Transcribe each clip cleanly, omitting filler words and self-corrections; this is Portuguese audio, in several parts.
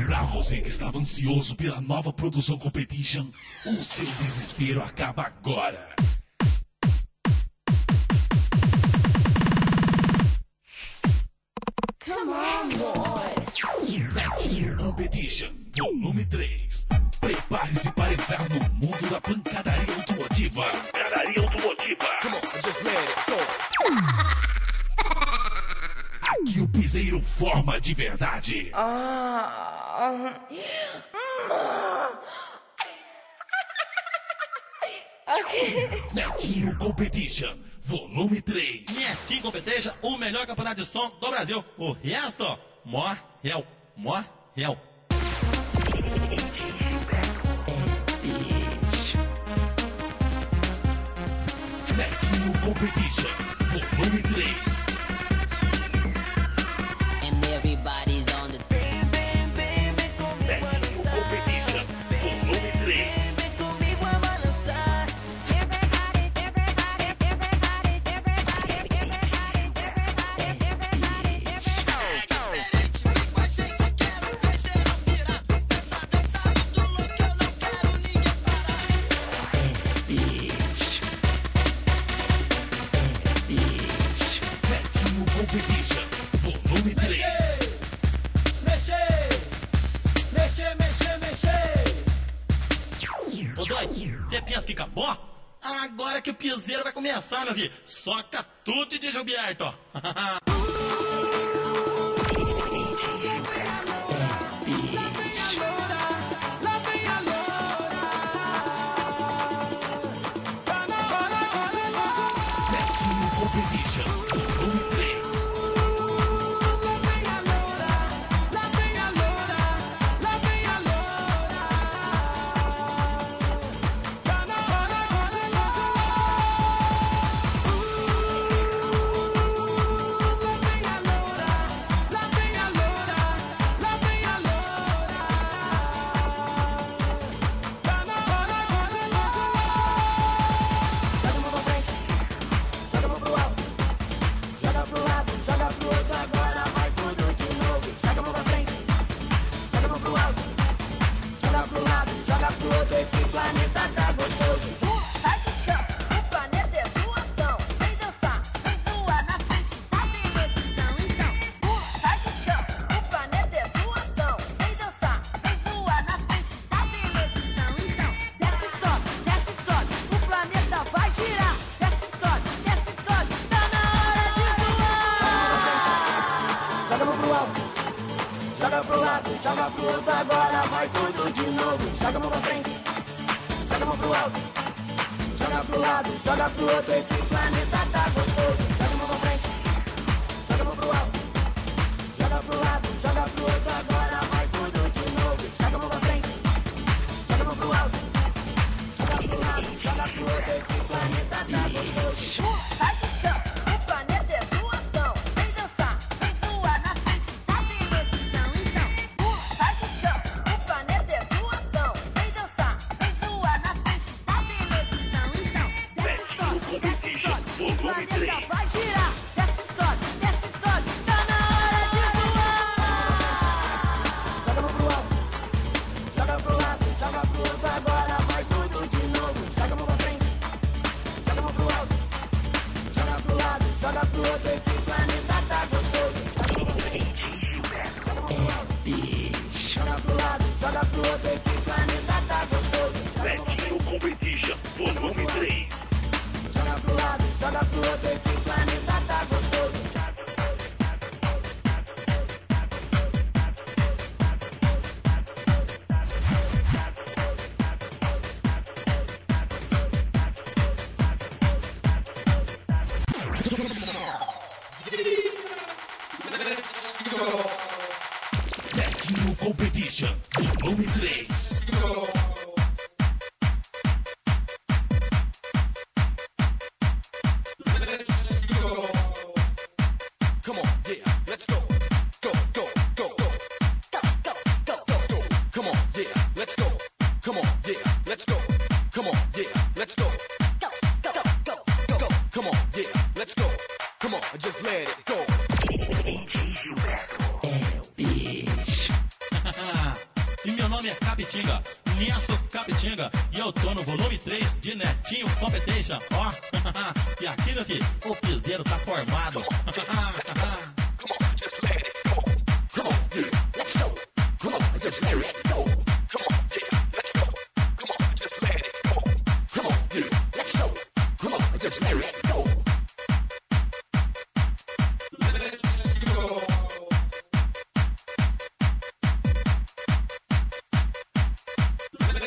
Pra você que estava ansioso pela nova produção Competition, o seu desespero acaba agora. Come on, boys. Netinho Competition, volume 3. Prepare-se para entrar no mundo da pancadaria automotiva. Pancadaria automotiva. Come on, just let it go. Aqui o piseiro forma de verdade. Netinho Competition, volume 3. Netinho Competition, o melhor campeonato de som do Brasil. O resto, morreu, morreu. Netinho Competition, volume 3. And everybody's on the Netinho Competition, volume 3. Netinho Competition, volume 3. Ô doido, você pensa que acabou? Agora que o piseiro vai começar, meu filho. Soca tudo de Gilberto. Netinho Competition, volume 3. Joga pro lado, joga pro outro, agora vai tudo de novo. Joga a mão pra frente, joga a mão pro alto. Joga pro lado, joga pro outro, esse planeta tá gostoso. Joga a mão pra frente, joga a mão pro alto. Joga pro lado, joga pro outro, agora vai tudo de novo. Joga a mão pra frente, joga a mão pro alto. Joga pro lado, joga pro outro, esse planeta tá gostoso. Sai do chão, o planeta é sua ação. Vem dançar, vem zoar na frente da televisão. Então, sai do chão, o planeta é sua ação. Vem dançar, vem zoar na frente da televisão. Então, desce sobe, desce sobe, o planeta vai girar. Desce sobe, tá na hora de voar. Joga a mão pro alto, joga pro lado, joga pro outro, agora vai tudo de novo. Joga a mão pra frente, joga a mão pro alto. Joga pro lado, joga pro outro, esse planeta tá gostoso. Joga pro lado, joga pro outro, esse planeta tá gostoso. Netinho Competition, volume 3. Joga pro lado, joga pro outro, esse planeta tá gostoso. Netinho Competition, volume 3. Come on, yeah, let's go. Go, go, go, go. Come on, yeah, let's go. Come on, yeah, let's go. Come on, yeah, let's go. Come on, yeah, let's go. Come on, just let it go. é Capitinga, Niaço Capitinga. E eu tô no volume 3 de Netinho Competition. Ó, e aqui, meu filho, o piseiro tá formado. Come on, just let it go. Come on, yeah, let's go. Come on, just let it go. Come on, yeah, let's go. Come on, just let it go. Come on, yeah, let's go. Come on, just let it go. Let's go.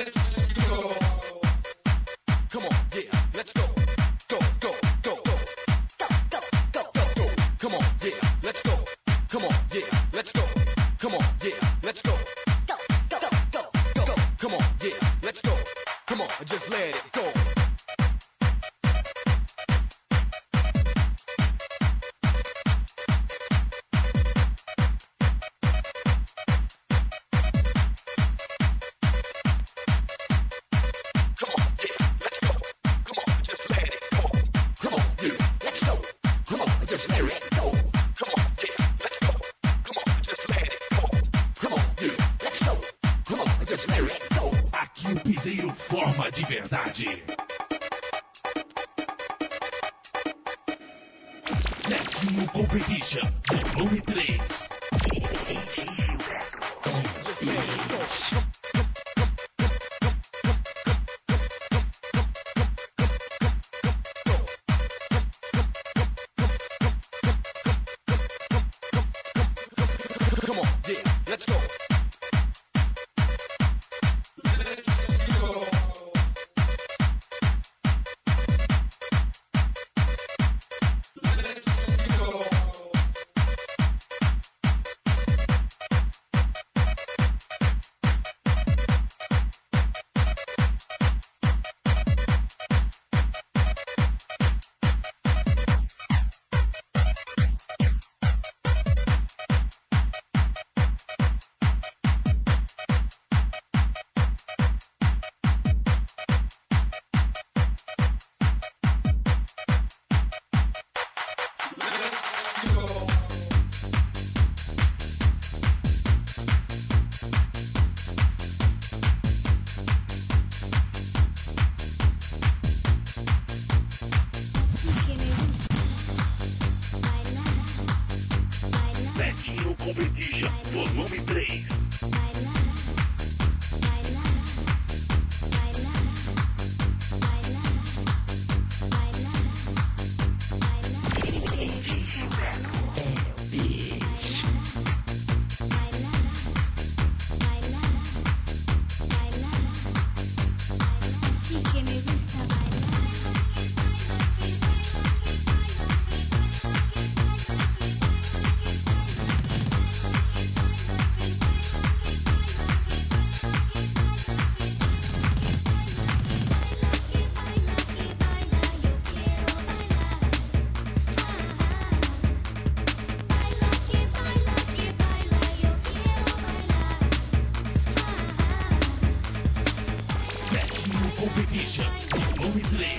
Let's go. Come on, yeah, let's go. Go, go, go, go. Go, go, go, go, go. Come on, yeah, let's go. Come on, yeah, let's go. Come on, yeah, let's go. Go, go, go, go, go. Come on, yeah, let's go. Come on, just let it go. Come on, yeah, let's go. Come on, just let it go. Come on, yeah, let's go. Come on, just let it go. Come on, yeah, let's go. Come on, just let it go. Come on, yeah, let's go. Come on, just let it go. Aqui o piseiro forma de verdade. Netinho Competition, volume 3. Just let it go. Come on, yeah, let's go. Let's go. Let's go. Netinho Competition, volume 3. Netinho Competition, volume 3.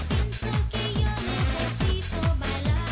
Pienso que yo necesito bailar.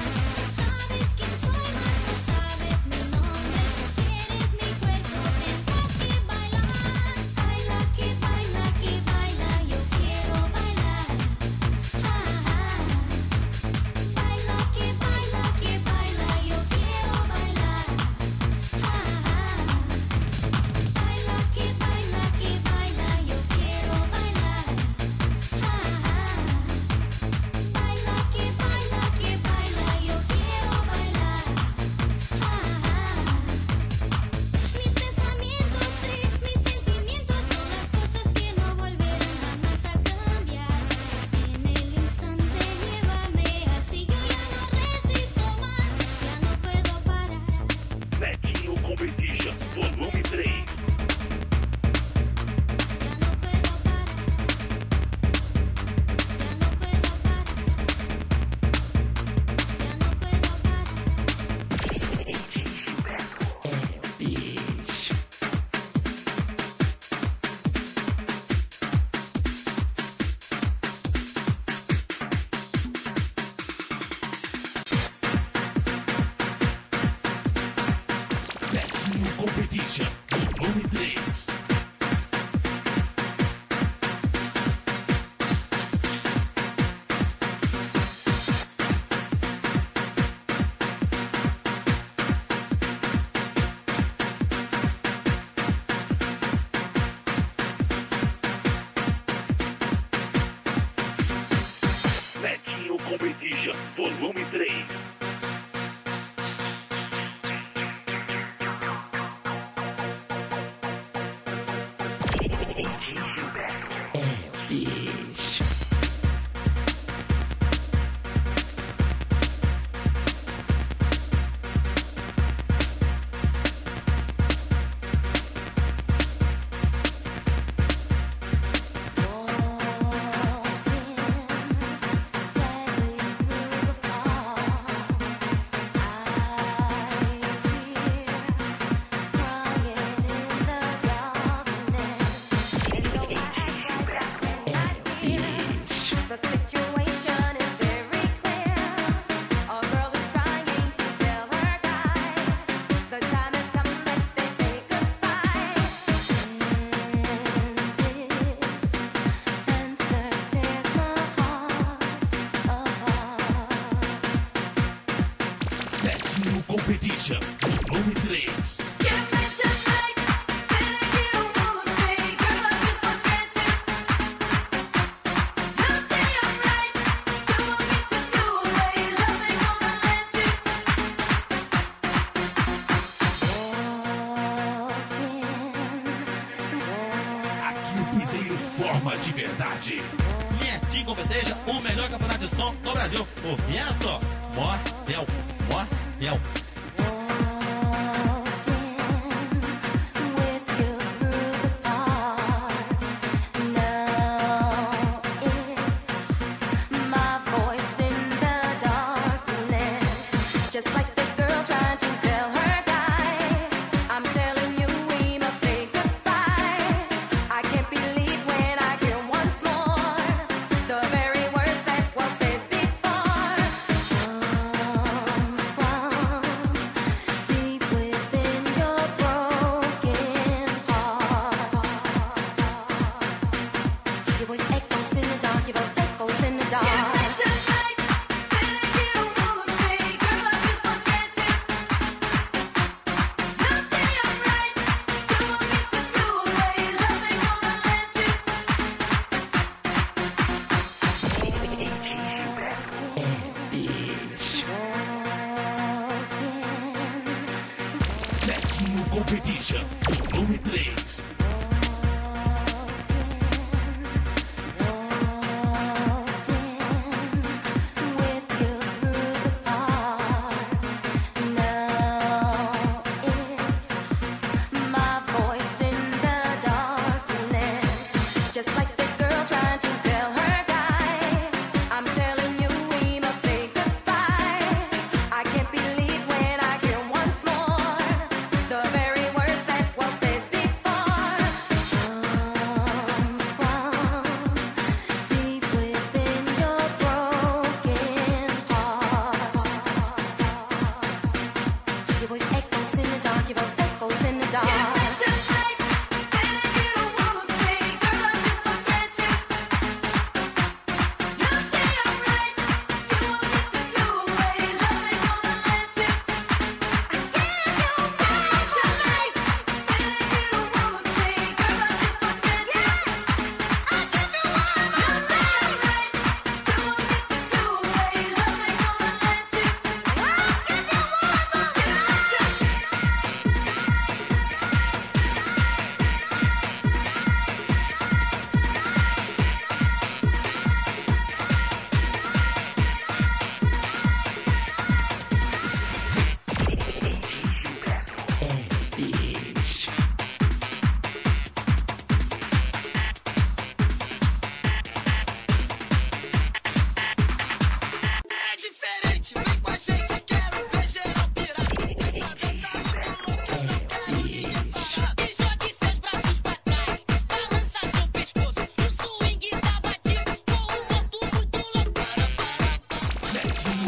Competition, volume 3. Netinho Competition, volume 3. Netinho Competition, volume 3. Aqui o piseiro forma de verdade. Netinho Competition, o melhor campeonato de som do Brasil. O resto, mortel, mortel. Just like the girl trying to tell her guy, I'm telling you we must say goodbye. I can't believe when I hear once more the very words that was said before. From deep within your broken heart, your voice echoes in the dark, your voice echoes in the dark. Netinho Competition, volume 3. Just like the girl trying to tell her guy, I'm telling you we must say goodbye. I can't believe when I hear once more the very words that was said before. From deep within your broken heart, your voice echoes in the dark, your voice echoes in the dark.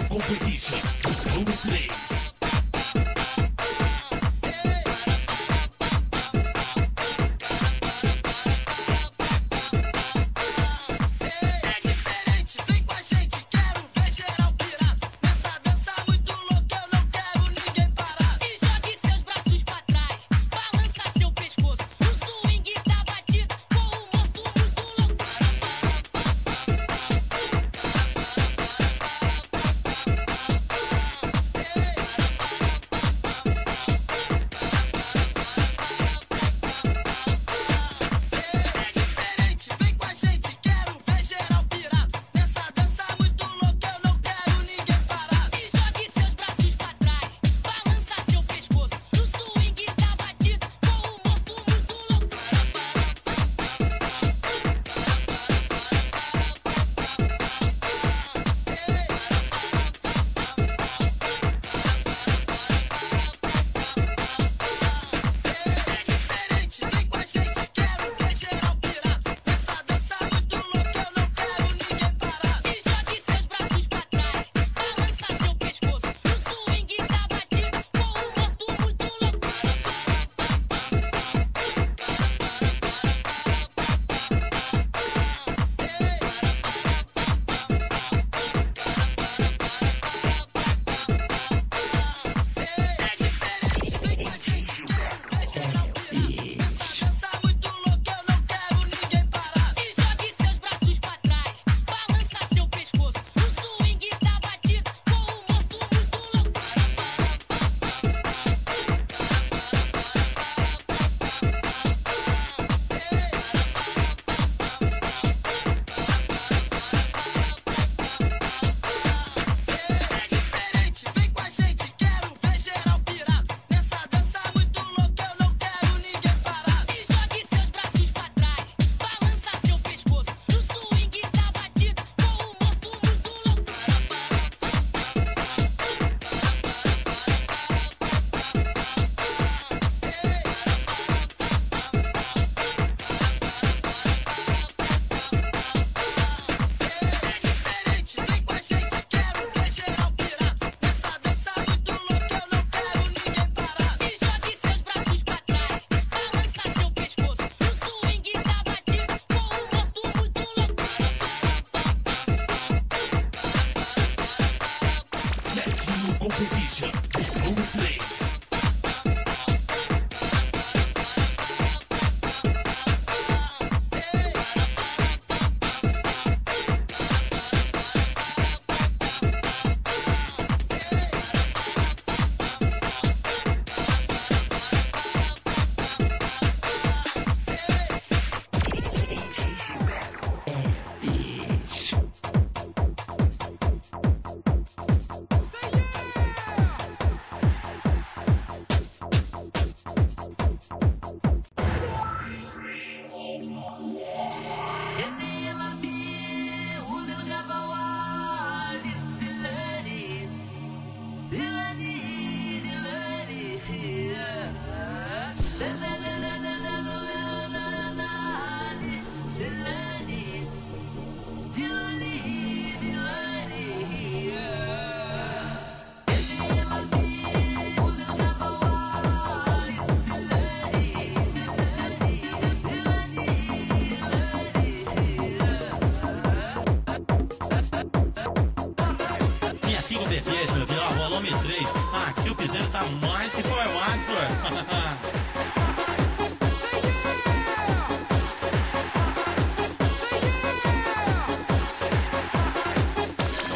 Competition, volume 3. Competition, volume 3. Volume 3. Aqui o piseiro tá mais que formado, senhor.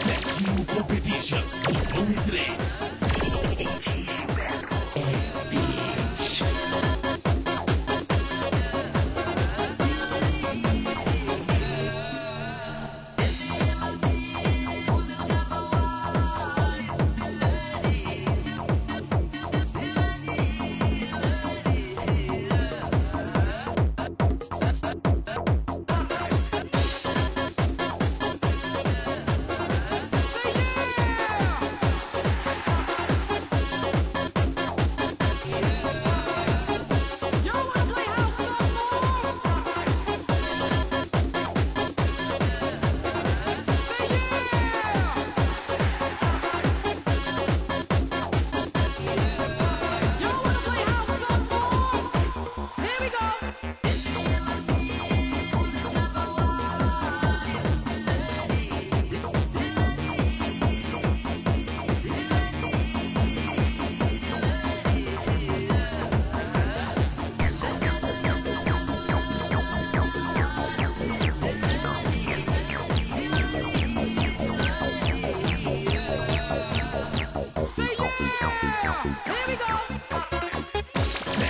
Netinho Competition, volume 3.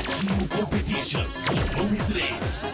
Netinho Competition, volume 3.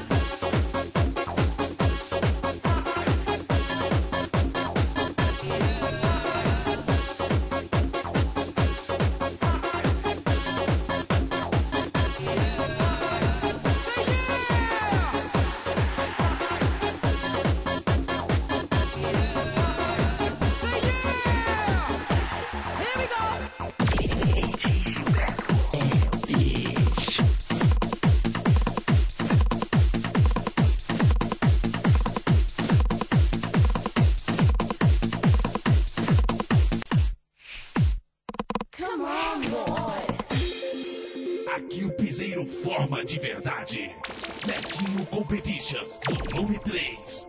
Aqui o piseiro forma de verdade. Netinho Competition, volume 3.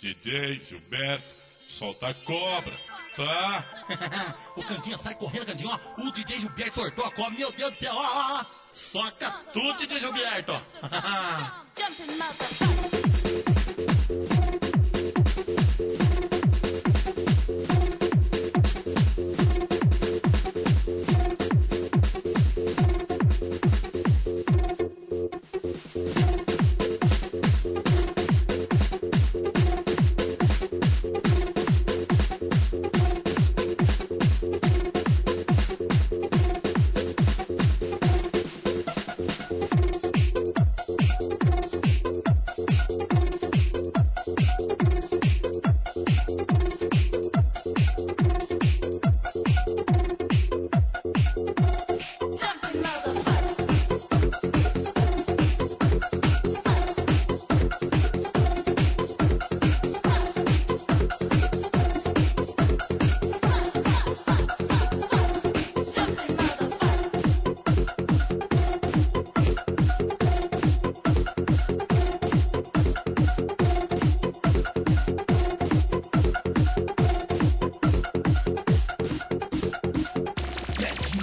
DJ Gilberto, solta a cobra, tá? O Candinha sai correndo, Candinha, ó. O DJ Gilberto soltou a cobra, meu Deus do céu, ó. Soca tudo, DJ Gilberto. Jumping motherfucker.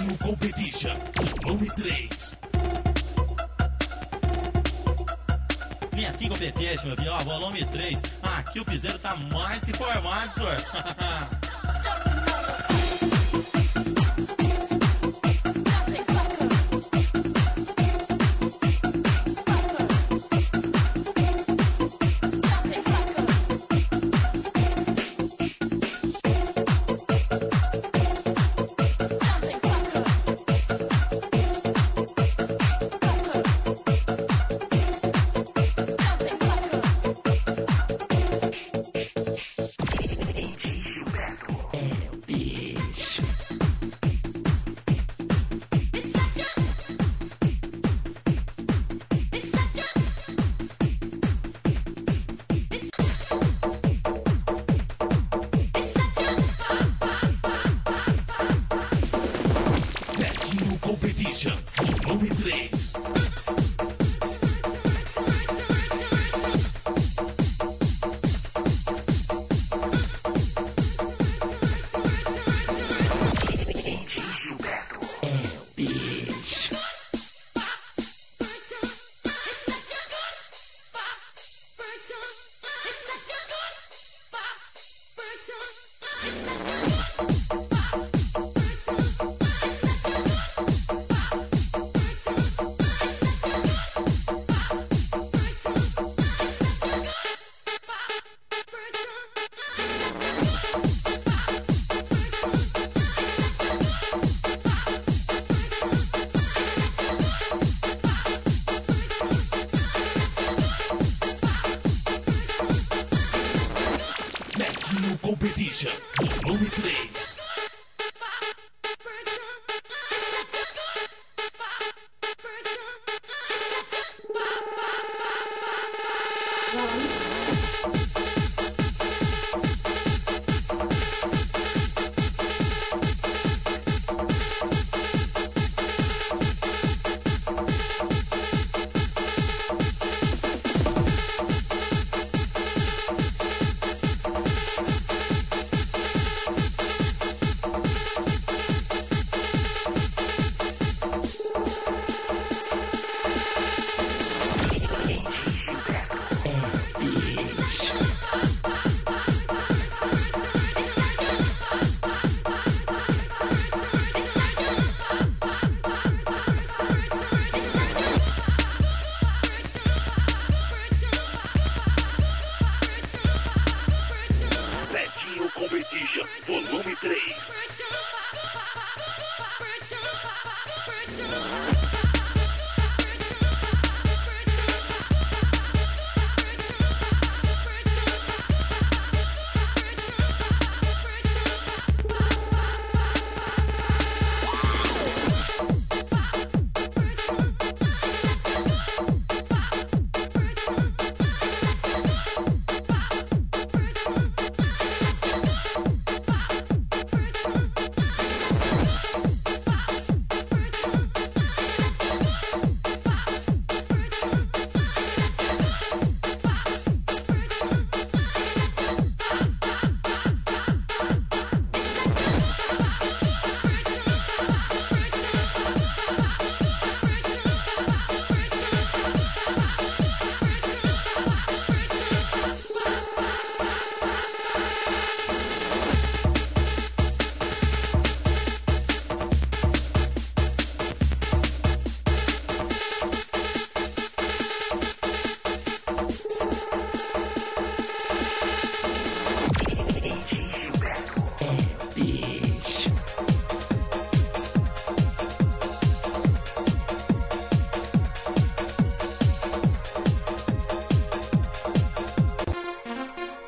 Netinho Competition, volume 3. Netinho Competition, meu filho, ó, volume 3. Aqui o piseiro tá mais que formado, senhor. Netinho Competition, volume 3. Netinho Competition, volume 3. Netinho Competition, volume 3.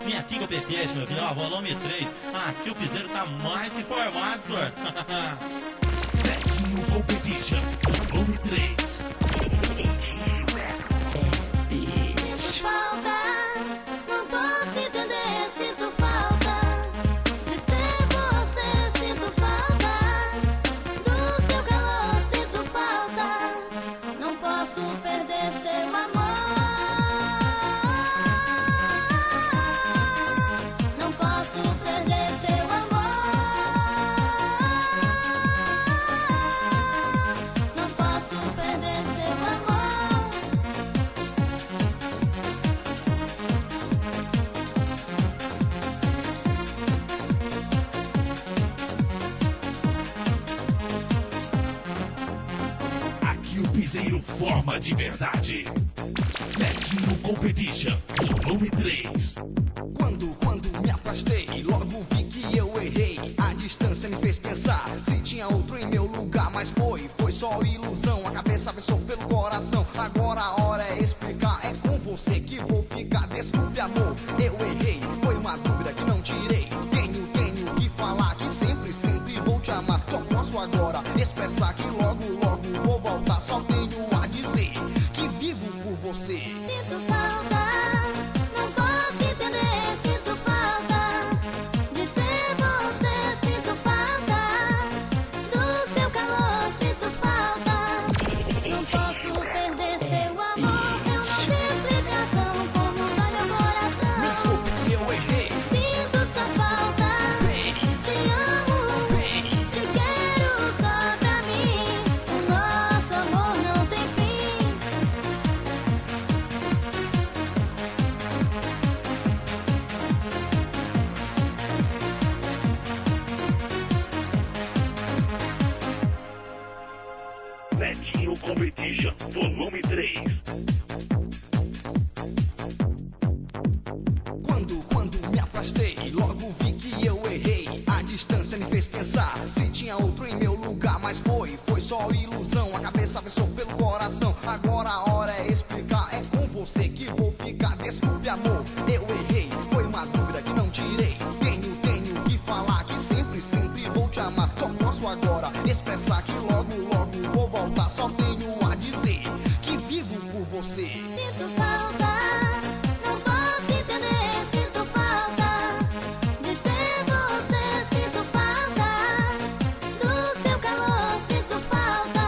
Netinho Competition, meu filho, ó, volume 3. Aqui o piseiro tá mais que formado, senhor. Netinho Competition, volume 3. Sinto falta, não posso entender. Sinto falta de ter você. Sinto falta do seu calor. Sinto falta, não posso perder seu amor. Não posso perder seu amor. piseiro forma de verdade. Netinho Competition, volume 3. Quando me afastei, logo vi que eu errei. A distância me fez pensar se tinha outro em meu lugar, mas foi só ilusão. A cabeça pensou pelo coração. Agora a hora é explicar, é com você que vou ficar. Desculpe, amor, eu errei. Foi uma dúvida que não tirei. Tenho que falar que sempre vou te amar. Só posso agora expressar que logo vou voltar. Só tenho a dizer que vivo por você. Sinto falta, não posso entender. Sinto falta de ter você. Sinto falta do seu calor. Sinto falta, não posso perder seu amor. Eu não tenho explicação como dói meu coração. Me desculpe que eu errei. Sinto sua falta, te amo, te quero só pra mim. O nosso amor não tem fim. Netinho Competition, volume 3. Quando me afastei, logo vi que eu errei. A distância me fez pensar se tinha outro em meu lugar, mas foi só ilusão. A cabeça pensou pelo coração. Agora a hora é explicar, é com você que vou ficar. Desculpe, amor, eu errei. Foi uma dúvida que não tirei. Tenho que falar que sempre vou te amar. Só posso agora expressar que logo vou voltar. Só tenho a dizer que vivo por você. Sinto falta, não posso entender. Sinto falta de ter você. Sinto falta do seu calor. Sinto falta,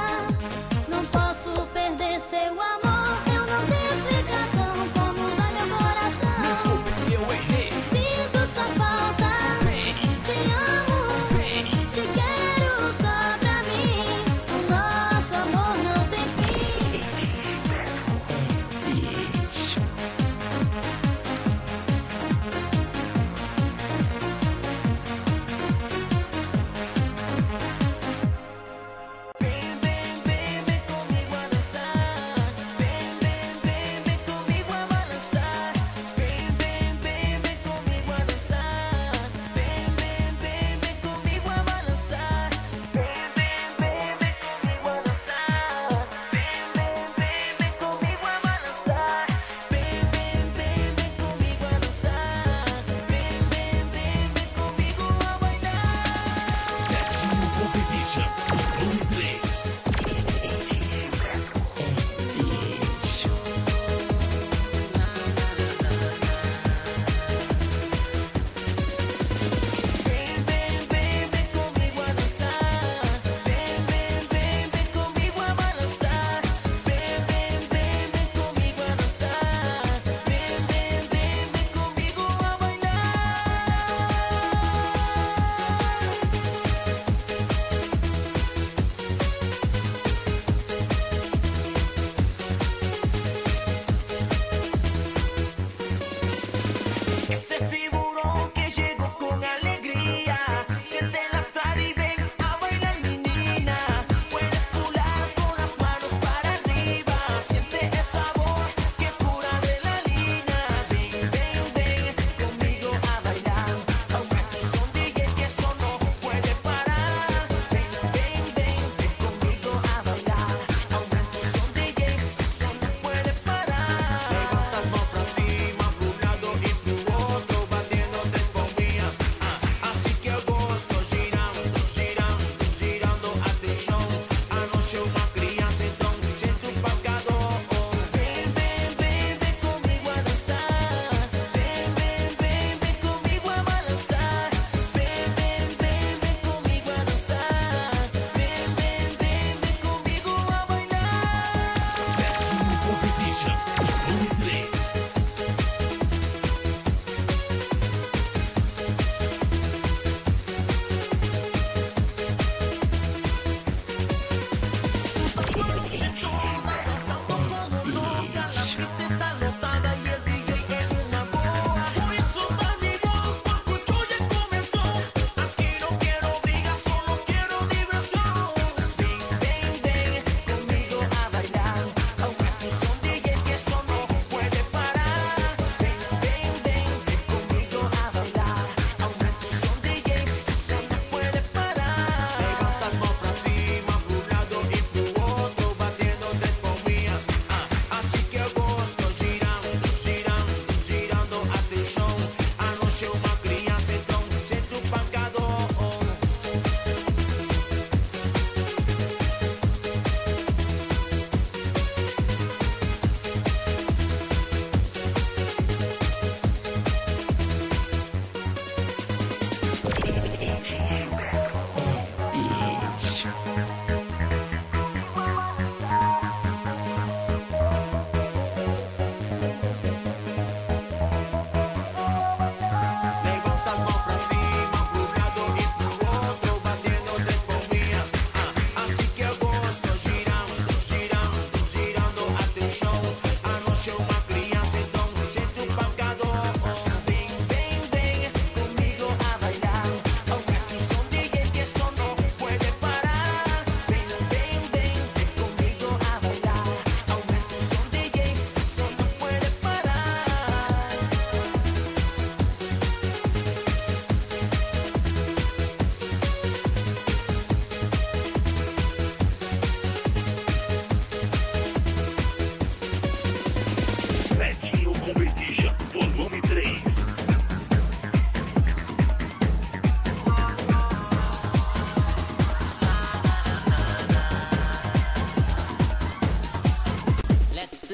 não posso perder seu amor. Eu não tenho explicação como dói meu Me coração. desculpe que eu errei. Sinto sua falta, te amo, te quero só pra mim. O nosso amor não tem fim. Vem comigo a dançar. Vem comigo a balançar. Vem comigo a dançar. Vem comigo a balançar. Vem comigo a dançar. Vem comigo a balançar. Vem comigo a dançar. Vem comigo a bailar. Netinho Competition, volume 3. Vem comigo a dançar. Vem comigo a balançar. Vem comigo a dançar. Vem comigo a bailar. Este es tiburón que llegó con alegría. Siente las trae y ven a bailar, menina. Puedes pular con las manos para arriba. Siente el sabor que cura adrenalina. Ven conmigo a bailar. Aunque son DJ que eso no puede parar. Ven conmigo a bailar. Aunque son DJ que eso no puede parar. Levanta las manos para cima, para un lado y para otro, batiendo tres bombillas. Así que eu gosto, girando até o chão. A noche uma criança, então senta o pancador. Vem comigo a dançar. Vem comigo a balançar. Vem comigo a dançar. Vem comigo a bailar. Netinho Competition, volume 3. La pista está lotada y el DJ es una boa. Por eso amigos, porque el show ya comenzó. Aquí no quiero brigas, solo quiero diversión. Ven conmigo a bailar.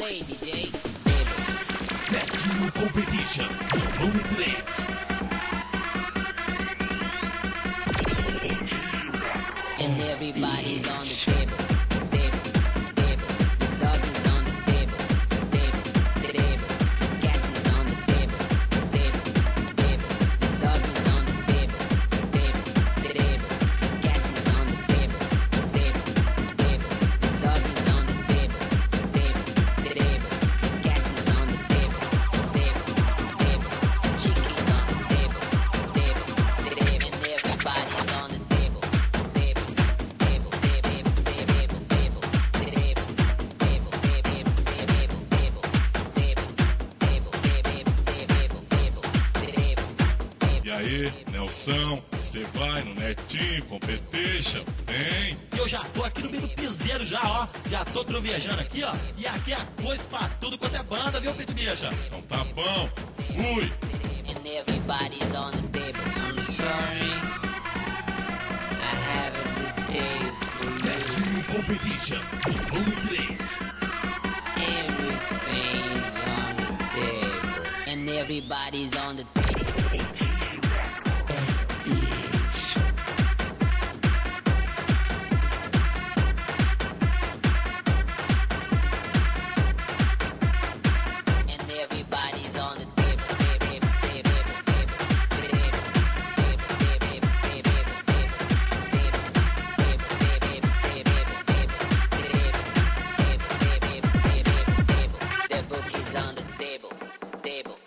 play, DJ. Netinho Competition, volume 3. And everybody's on the table, table, table. The dog is on the table, table, table. The cat is on the table, table, table. The dog is on the table, table, table. The cat is on the table, table, table. The dog is on the table, table, table. The cat is on the table, table, table. The chicken's on the table, table, table. And everybody's on the table. E aí, Nelson, você vai no Netinho Competition, hein? Eu já tô aqui no meio do piseiro já, ó. Já tô trovejando aqui, ó. E aqui é coisa pra tudo quanto é banda, viu, Pitbicha? Então tá bom, fui! And everybody's on the table. I'm sorry, I haven't the day for you. Netinho Competition, volume 3. Everything's on the table. And everybody's on the table. And everybody's on the table. The book is on the table, table,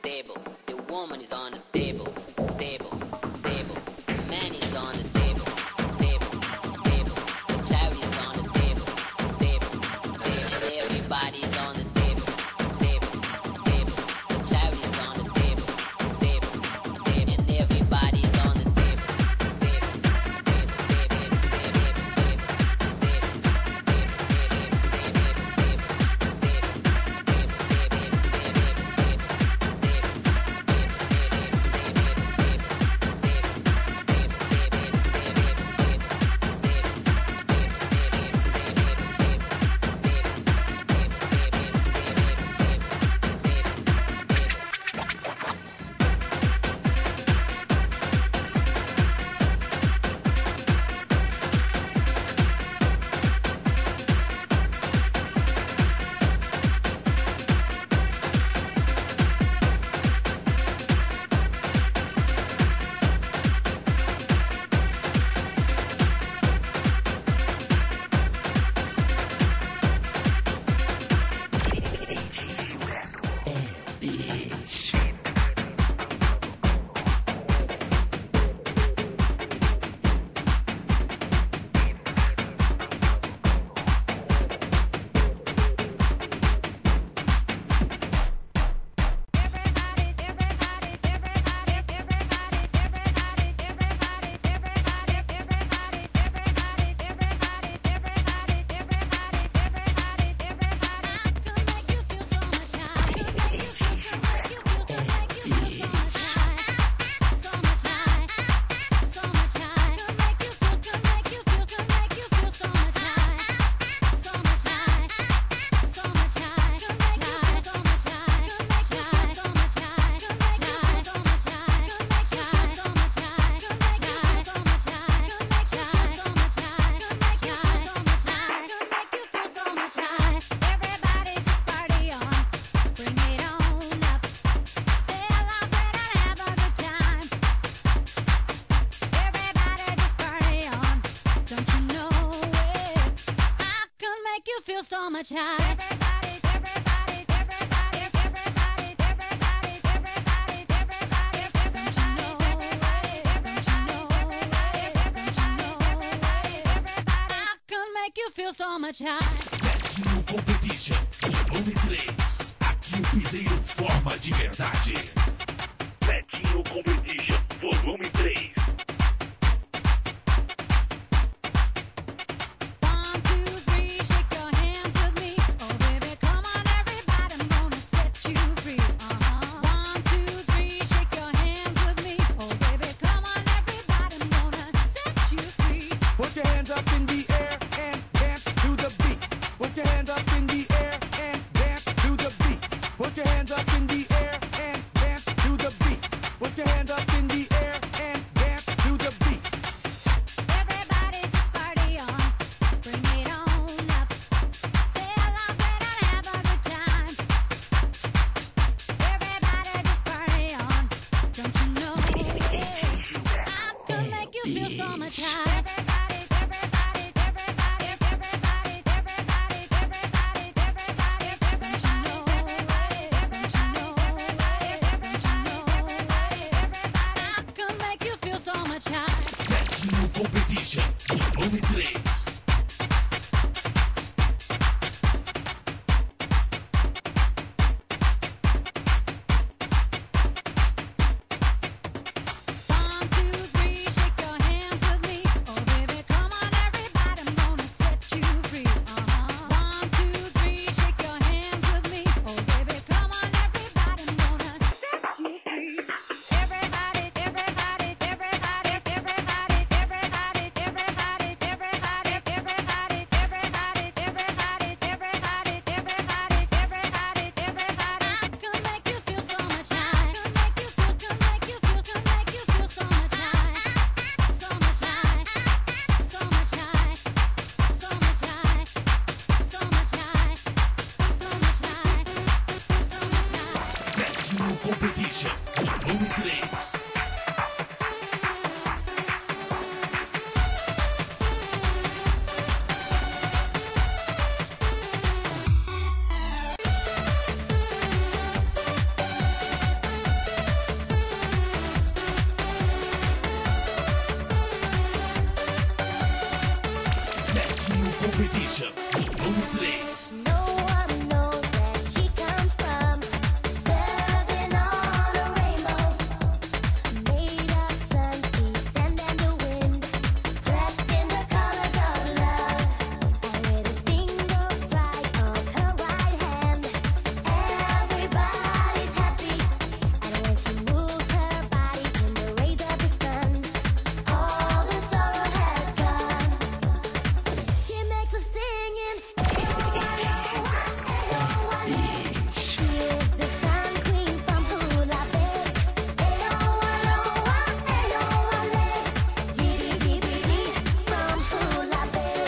table. The woman is on the table, table, table. The man is on the table, table, table. The child is on the table, table, table. And everybody's on the table, table, table. The child is on the table, table, table. And everybody's on the table, table, table, So much high. Feel so much high. Netinho Competition, volume 3. Aqui o piseiro forma de verdade. Netinho Competition, volume 3. Put your hands up in the air and dance Competition, volume 3. Netinho Competition, volume 3. No one knows where she comes from. Serving on a rainbow, made of sun, sea, sand, and the wind. Dressed in the colors of love, and with a single strike of her right hand, everybody's happy. And when she moves her body in the rays of the sun, all the sorrow has gone. She makes us singing. She is the sun queen from Hula Bay. Dee-dee-dee-dee-dee from Hula Bay.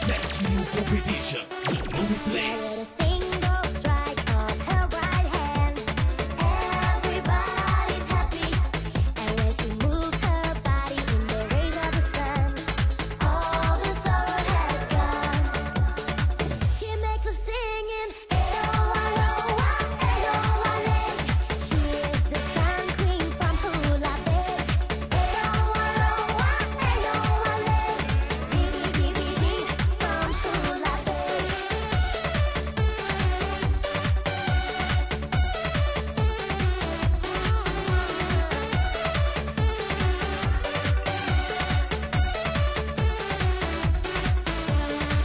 Netinho Competition, volume 3. With a single strike of her right hand, everybody's happy. And when she moves her body in the rays of the sun, all the sorrow has gone. She makes us singing. She is the sun queen from Hula Bay. Dee-dee-dee-dee-dee from Hula Bay.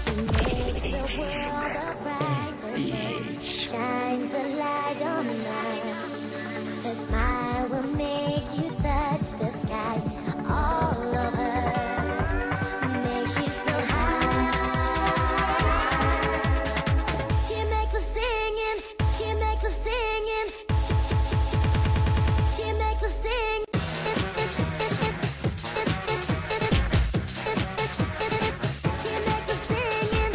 She makes the world a brighter place, shines a light on us. Her smile will make you touch the sky. All of her makes you so high. She makes us singing. She makes us singing. She makes us sing. She makes us singing. She makes us singing.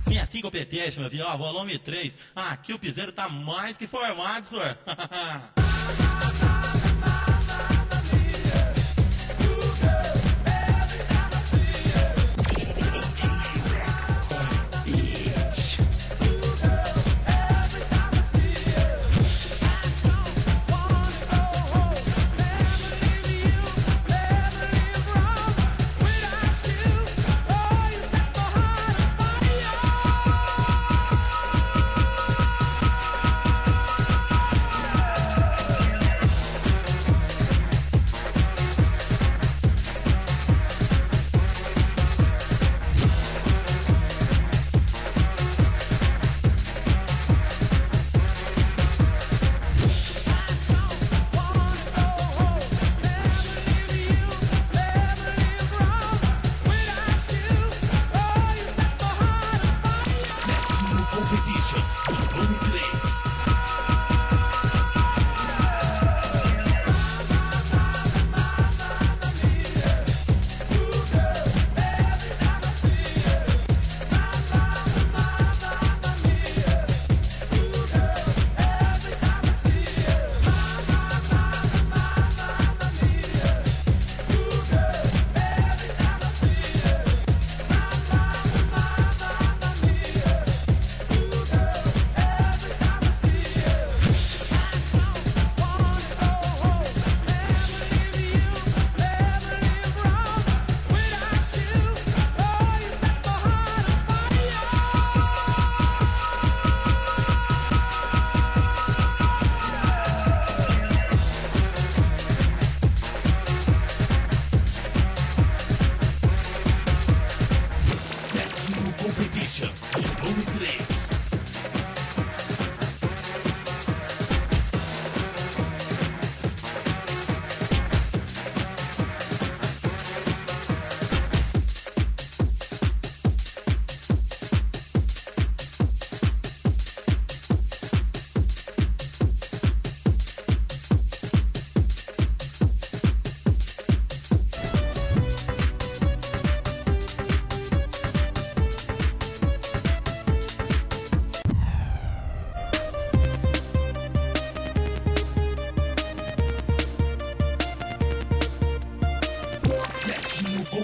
Netinho Competition, meu filho, ó, volume 3. Aqui o piseiro tá mais que formado, senhor.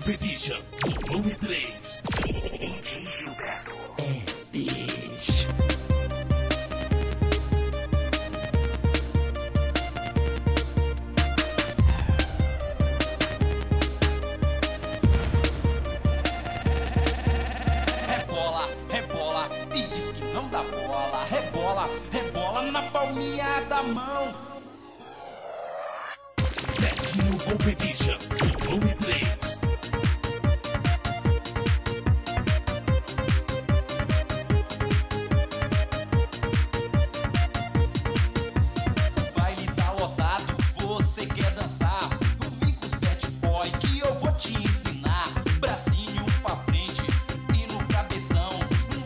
Competition, volume 3. Gilberto. Bicho. Rebola, rebola e diz que não dá bola. Rebola, rebola na palminha da mão. Netinho Competition, volume 3. O baile tá lotado, você quer dançar? Vem com os bad boy que eu vou te ensinar. Bracinho pra frente e no cabeção.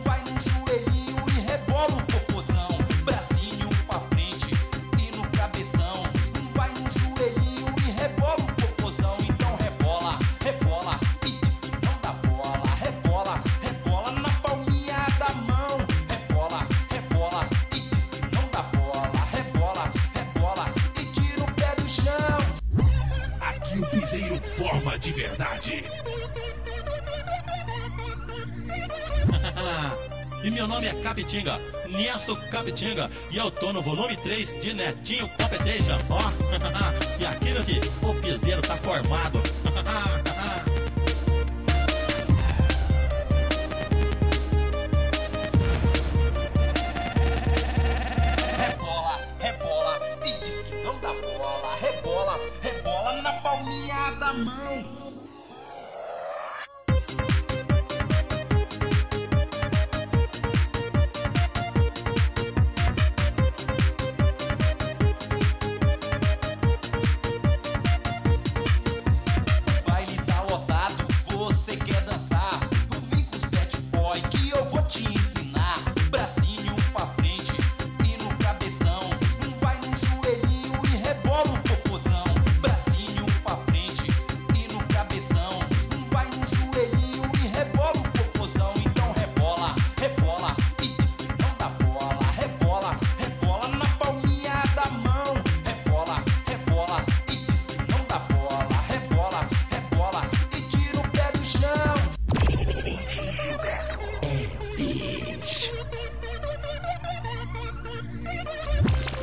Vai no joelhinho e rebola o popozão. Bracinho pra frente e no cabeção. Vai no joelhinho e rebola o popozão. Então rebola, rebola e diz que não dá bola. Rebola, rebola na palminha da mão. Rebola, rebola e diz que não dá bola. Rebola, rebola e tira o pé do chão. Aqui o piseiro forma de verdade. E meu nome é Capitinga, Nelson Capitinga, e eu tô no volume 3 de Netinho Competition, ó. E aquilo que o piseiro tá formado. Rebola, rebola e diz que não dá bola. Rebola, rebola na palminha da mão. O baile tá lotado, você quer dançar? Vem com os bad boy que eu vou te ensinar. Bracinho pra frente e no cabeção. Vai no joelhinho e rebola o popozão. Bracinho pra frente e no cabeção. Vai no joelhinho e rebola o popozão. Então rebola, rebola e diz que não dá bola. Rebola, rebola na palminha da mão. Rebola, rebola e diz que não dá bola. Rebola, rebola e tira o pé do chão.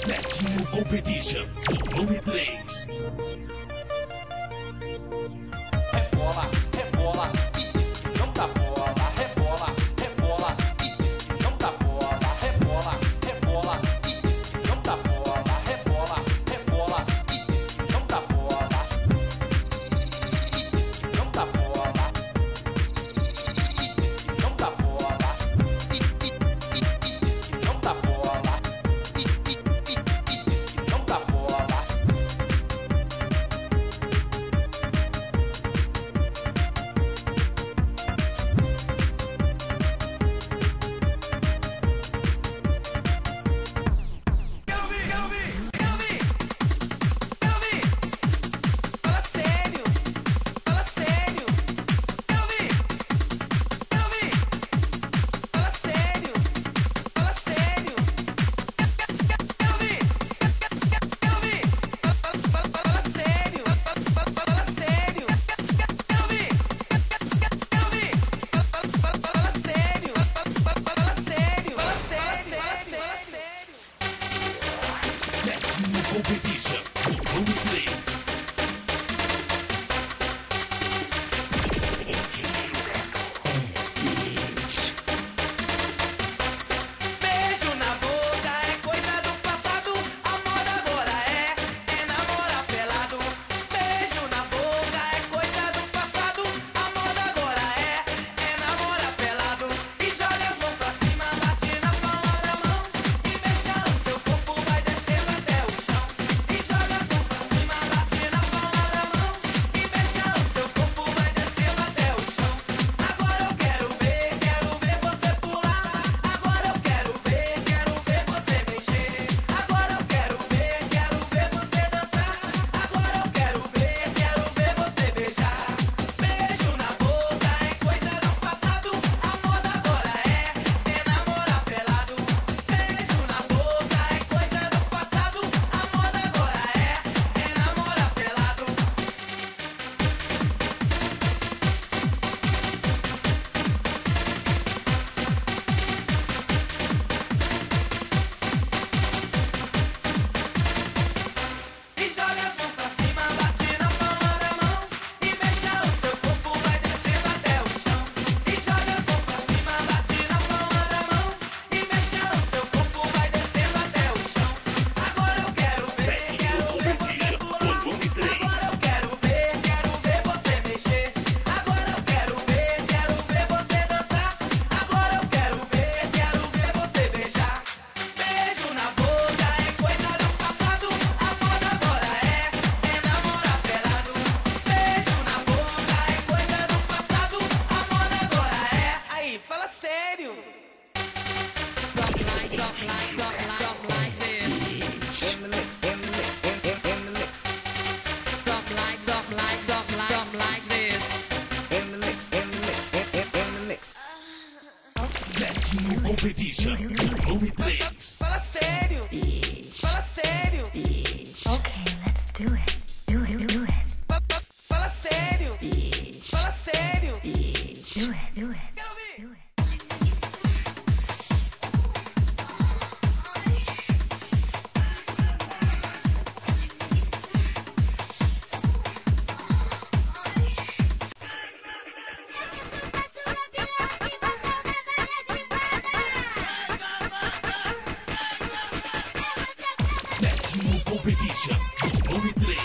Netinho Competition, volume 3. Rebola, rebola e diz que não dá bola. Rebola, rebola e diz que não dá bola. Rebola, rebola e diz que não dá bola. Rebola, rebola e diz que não dá bola. E diz que não dá bola. E diz que não dá bola. E diz que não dá bola. E diz que não dá bola. Fala sério, fala sério. Fala sério, fala sério. Fala sério, fala sério. Netinho Competition, volume 3. Beijo na boca é coisa do passado. A moda agora é namorar pelado. Beijo na boca é coisa do passado. A moda agora é namorar pelado. E joga as mãos pra cima, bate na palma da mão. E deixa o seu corpo vai descendo até o chão. E joga as mãos pra cima, bate Competition, volume 3. Fala sério. Fala sério. Okay, let's do it. Do it, do it. Fala sério. Fala sério. Do it, do it. Quero ouvir. Do it. Netinho Competition, volume 3.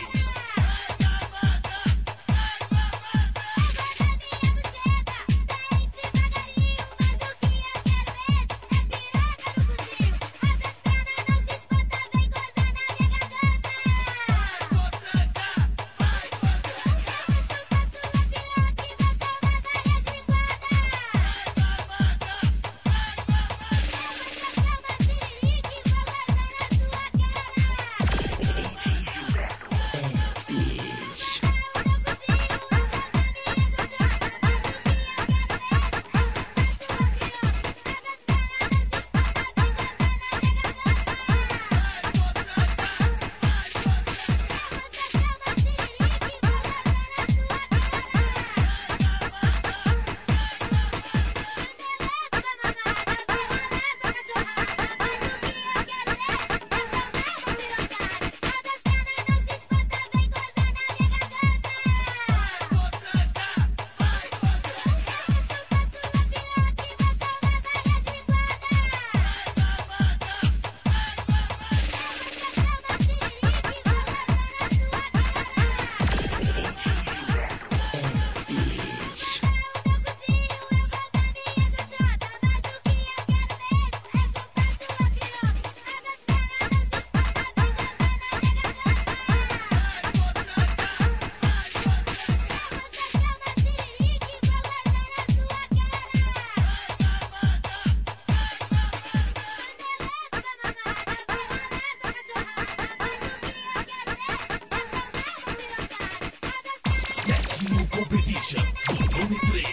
Netinho Competition, volume 3.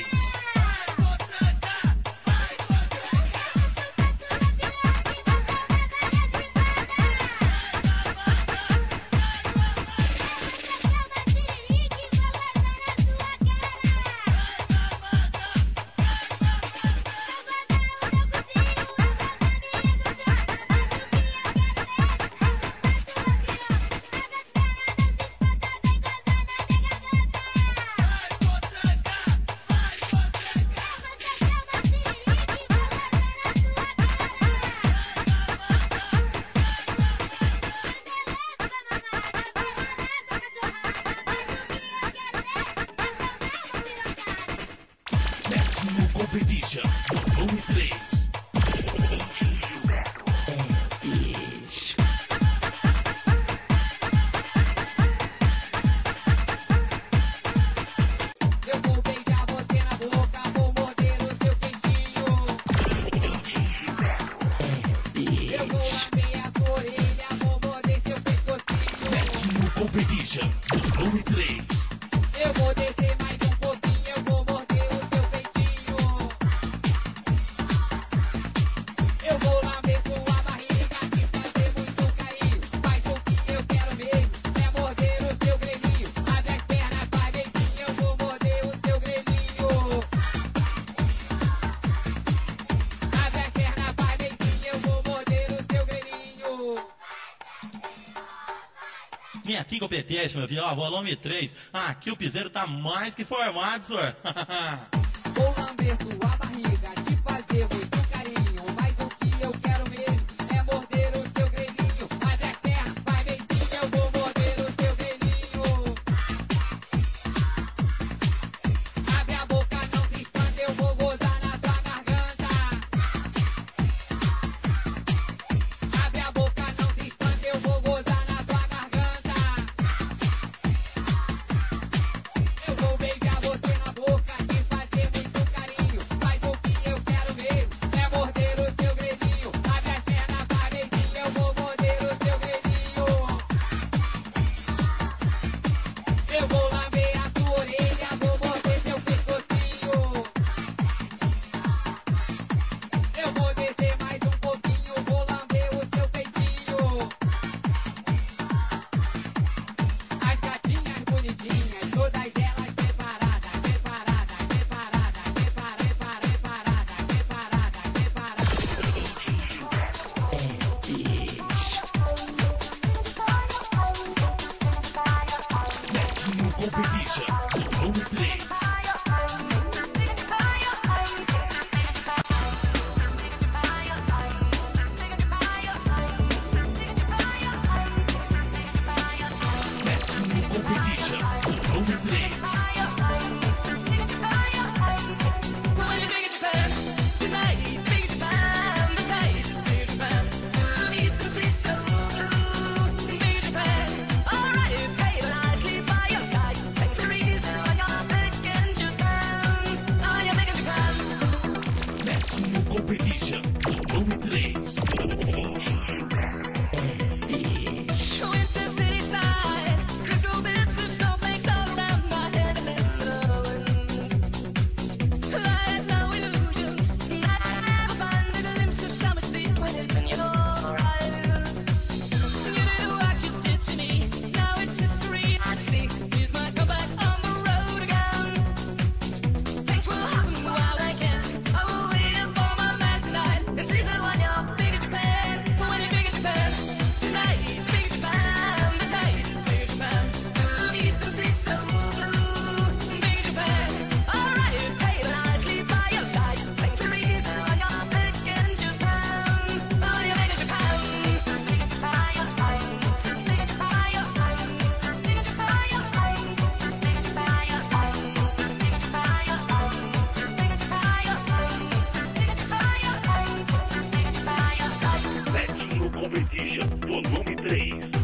Netinho Competition, volume 3. Eu vou beijar você na boca, vou morder o seu queixinho. Eu vou lamber a sua orelha, vou morder seu pescocinho. Netinho Competition, volume 3. Eu vou descer mais um pouquinho, eu vou morder o seu peitinho. Eu vou lamber sua barriga, te fazer muito carinho. Mas o que eu quero mesmo é morder o seu grelhinho. Abre as pernas, vai beijinho, eu vou morder o seu grelhinho. Abre as pernas, vai beijinho, eu vou morder o seu grelhinho. Netinho Competition, meu filho, ó, volume 3. Aqui o piseiro tá mais que formado, senhor. Vou lamber sua barriga, te fazer muito carinho. Mas o que eu quero mesmo é morder o seu grelhinho. Abre a terra, vai beijinho, eu vou morder o seu grelhinho. Abre a boca, não se espanta, eu vou gozar na tua garganta. Abre a boca, não se espanta, eu vou gozar na tua garganta. Eu vou beijar você na boca, te fazer muito carinho. Mas Competition Volume 3.